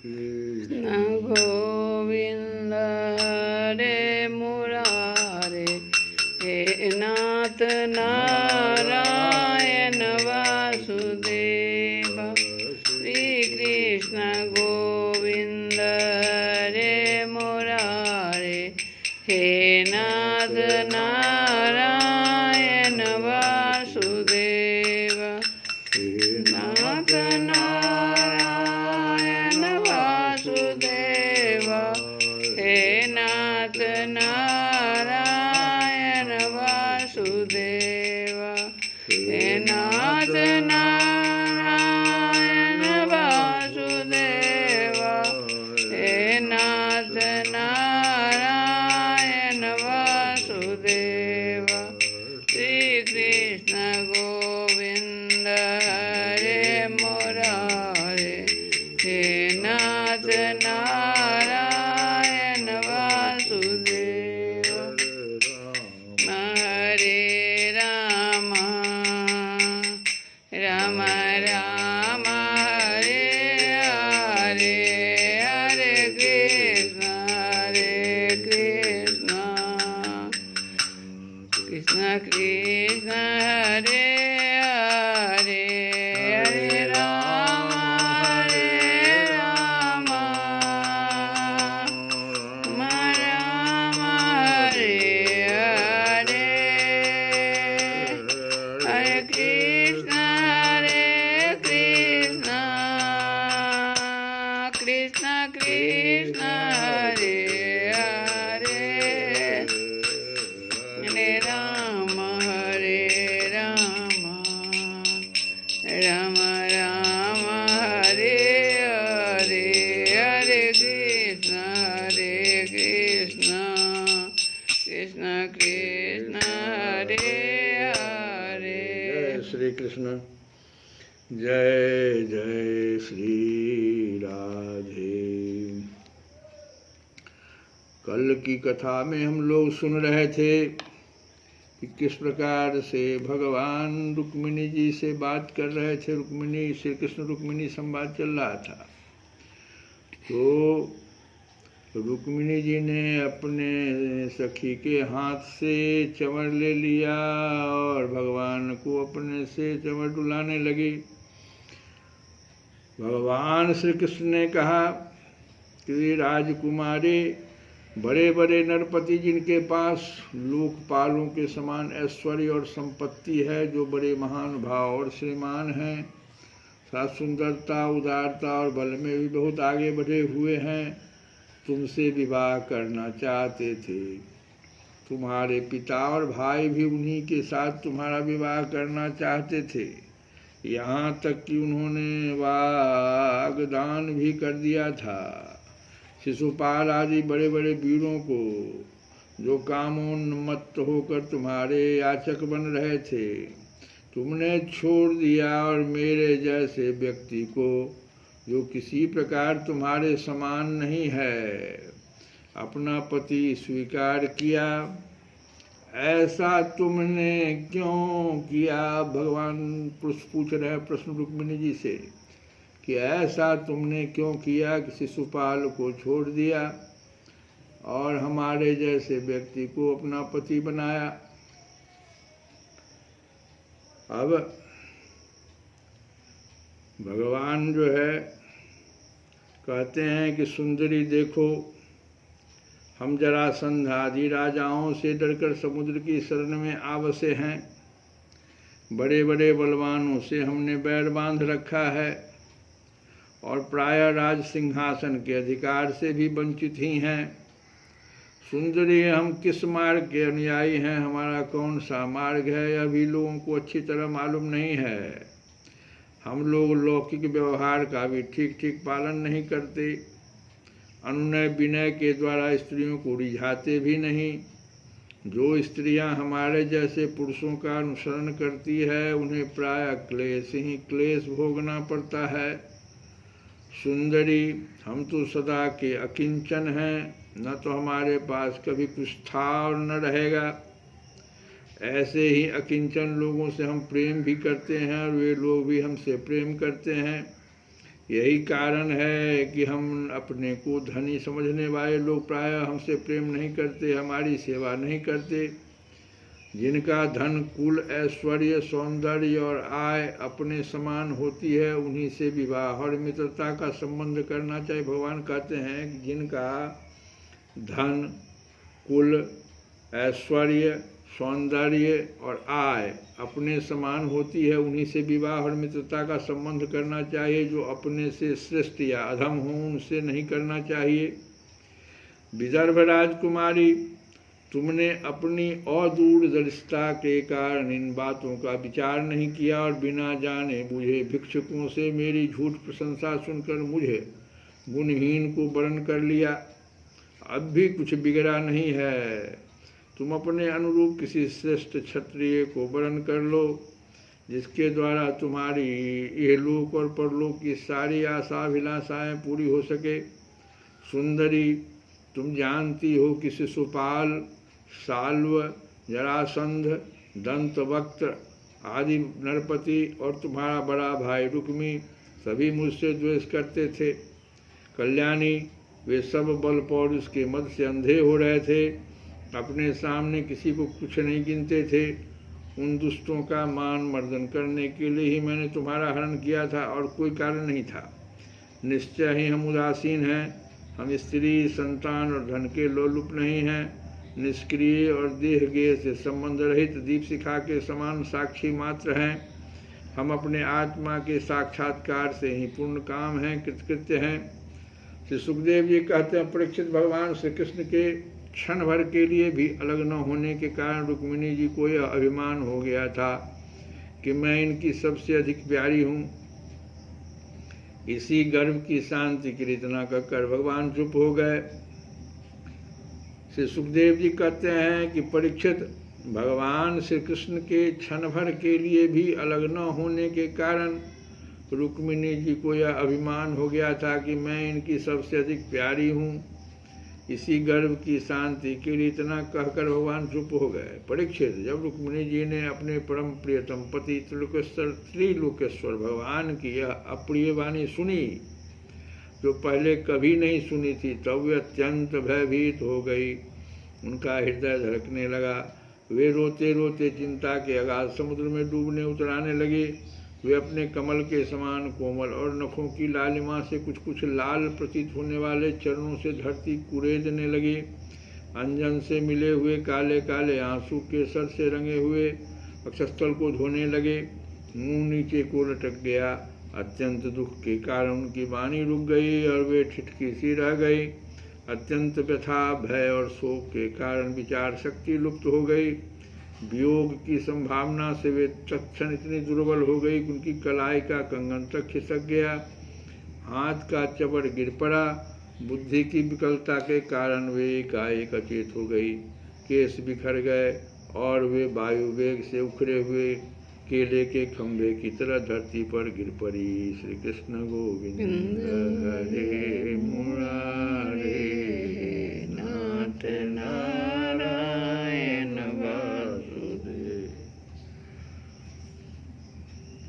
कृष्ण गोविंद हरे मुरारे, हे नाथ नारायण वासुदेव। श्री कृष्ण गोविंद हरे मुरारे, हे नाथ नारायण वासुदेव। नाथ नारायण वासुदेव, हे नाथ नारायण वासुदेव, हे नाथ नारायण वासुदेव, हे नाथ नारायण वासुदेव। श्री कृष्ण गोविंद हरे मुरारे, हे नाथ नारायण वासुदेव। हरे राम राम राम हरे हरे, हरे कृष्ण कृष्ण कृष्ण हरे हरे, हरे राम राम राम हरे हरे, हरे कृष्ण कृष्ण कृष्ण हरे हरे, हरे राम राम राम हरे हरे, हरे कृष्ण कृष्ण कृष्ण हरे हरे। जय श्री कृष्ण। जय जय श्री राधे। कल की कथा में हम लोग सुन रहे थे कि किस प्रकार से भगवान रुक्मिणी जी से बात कर रहे थे। रुक्मिणी, श्री कृष्ण रुक्मिणी संवाद चल रहा था। तो रुक्मिणी जी ने अपने सखी के हाथ से चंवर ले लिया और भगवान को अपने से चंवर डुलाने लगी। भगवान श्री कृष्ण ने कहा कि राजकुमारी, बड़े बड़े नरपति जिनके पास लोकपालों के समान ऐश्वर्य और संपत्ति है, जो बड़े महान भाव और श्रीमान हैं, साथ सुंदरता, उदारता और बल में भी बहुत आगे बढ़े हुए हैं, तुमसे विवाह करना चाहते थे। तुम्हारे पिता और भाई भी उन्हीं के साथ तुम्हारा विवाह करना चाहते थे। यहाँ तक कि उन्होंने वाग्दान भी कर दिया था। शिशुपाल आदि बड़े बड़े वीरों को, जो कामोन्मत्त होकर तुम्हारे याचक बन रहे थे, तुमने छोड़ दिया और मेरे जैसे व्यक्ति को, जो किसी प्रकार तुम्हारे समान नहीं है, अपना पति स्वीकार किया। ऐसा तुमने क्यों किया? भगवान पूछ रहे हैं प्रश्न रुक्मिणी जी से कि ऐसा तुमने क्यों किया कि शिशुपाल को छोड़ दिया और हमारे जैसे व्यक्ति को अपना पति बनाया। अब भगवान जो है कहते हैं कि सुंदरी देखो, हम जरासंध आदि राजाओं से डरकर समुद्र की शरण में आ बसे हैं। बड़े बड़े बलवानों से हमने बैर बांध रखा है और प्रायः राज सिंहासन के अधिकार से भी वंचित ही हैं। सुंदरी, हम किस मार्ग के अनुयायी हैं, हमारा कौन सा मार्ग है, यह भी लोगों को अच्छी तरह मालूम नहीं है। हम लोग लौकिक व्यवहार का भी ठीक ठीक पालन नहीं करते, अनुनय विनय के द्वारा स्त्रियों को रिझाते भी नहीं। जो स्त्रियां हमारे जैसे पुरुषों का अनुसरण करती है, उन्हें प्रायः क्लेश ही क्लेश भोगना पड़ता है। सुंदरी, हम तो सदा के अकिंचन हैं, न तो हमारे पास कभी कुछ था और न रहेगा। ऐसे ही अकिंचन लोगों से हम प्रेम भी करते हैं और वे लोग भी हमसे प्रेम करते हैं। यही कारण है कि हम अपने को धनी समझने वाले लोग प्रायः हमसे प्रेम नहीं करते, हमारी सेवा नहीं करते। जिनका धन, कुल, ऐश्वर्य, सौंदर्य और आय अपने समान होती है, उन्हीं से विवाह और मित्रता का संबंध करना चाहिए। भगवान कहते हैं कि जिनका धन, कुल, ऐश्वर्य, सौंदर्य और आय अपने समान होती है, उन्हीं से विवाह और मित्रता का संबंध करना चाहिए। जो अपने से श्रेष्ठ या अधम हो, उनसे नहीं करना चाहिए। विदर्भ राजकुमारी, तुमने अपनी अदूरदर्शिता के कारण इन बातों का विचार नहीं किया और बिना जाने बुझे भिक्षुकों से मेरी झूठ प्रशंसा सुनकर मुझे गुणहीन को वरण कर लिया। अब भी कुछ बिगड़ा नहीं है। तुम अपने अनुरूप किसी श्रेष्ठ क्षत्रिय को वरण कर लो, जिसके द्वारा तुम्हारी इहलोक और परलोक की सारी आशाभिलाषाएं पूरी हो सके। सुंदरी, तुम जानती हो कि शिशुपाल, साल्व, जरासंध, दंतवक्त्र आदि नरपति और तुम्हारा बड़ा भाई रुक्मी सभी मुझसे द्वेष करते थे। कल्याणी, वे सब बल पौरुष के मद से अंधे हो रहे थे, अपने सामने किसी को कुछ नहीं गिनते थे। उन दुष्टों का मान मर्दन करने के लिए ही मैंने तुम्हारा हरण किया था और कोई कारण नहीं था। निश्चय ही हम उदासीन हैं। हम स्त्री, संतान और धन के लोलुप नहीं हैं। निष्क्रिय और देह गेह से संबंध रहित दीपशिखा के समान साक्षी मात्र हैं। हम अपने आत्मा के साक्षात्कार से ही पूर्ण काम हैं, कृतकृत्य हैं। श्री सुखदेव जी कहते हैं, परीक्षित, भगवान श्री कृष्ण के क्षण भर के लिए भी अलग न होने के कारण रुक्मिणी जी को यह अभिमान हो गया था कि मैं इनकी सबसे अधिक प्यारी हूँ। इसी गर्व की शांति के लिए इतना कहकर भगवान चुप हो गए। श्री सुखदेव जी कहते हैं कि परीक्षित, भगवान श्री कृष्ण के क्षण भर के लिए भी अलग न होने के कारण रुक्मिणी जी को यह अभिमान हो गया था कि मैं इनकी सबसे अधिक प्यारी हूँ। इसी गर्व की शांति के लिए इतना कहकर भगवान चुप हो गए। परीक्षित, जब रुक्मिणी जी ने अपने परम प्रियतम पति त्रिलोकेश्वर भगवान की यह अप्रिय वाणी सुनी, जो पहले कभी नहीं सुनी थी, तब वे अत्यंत भयभीत हो गई। उनका हृदय धड़कने लगा। वे रोते रोते चिंता के अगाध समुद्र में डूबने उतराने लगे। वे अपने कमल के समान कोमल और नखों की लालिमा से कुछ कुछ लाल प्रतीत होने वाले चरणों से धरती कुरेदने लगे। अंजन से मिले हुए काले काले आंसू केसर से रंगे हुए वक्षस्थल को धोने लगे। मुंह नीचे को लटक गया। अत्यंत दुख के कारण उनकी वाणी रुक गई और वे ठिठकी सी रह गई। अत्यंत व्यथा, भय और शोक के कारण विचार शक्ति लुप्त हो गई। वियोग की संभावना से वे तत्क्षण इतनी दुर्बल हो गई कि उनकी कलाई का कंगन तक खिसक गया। हाथ का चबड़ गिर पड़ा। बुद्धि की विकलता के कारण वे एकाएक अचेत हो गई। केस बिखर गए और वे वायु वेग से उखड़े हुए केले के खंभे की तरह धरती पर गिर पड़ी। श्री कृष्ण गोविंद हरे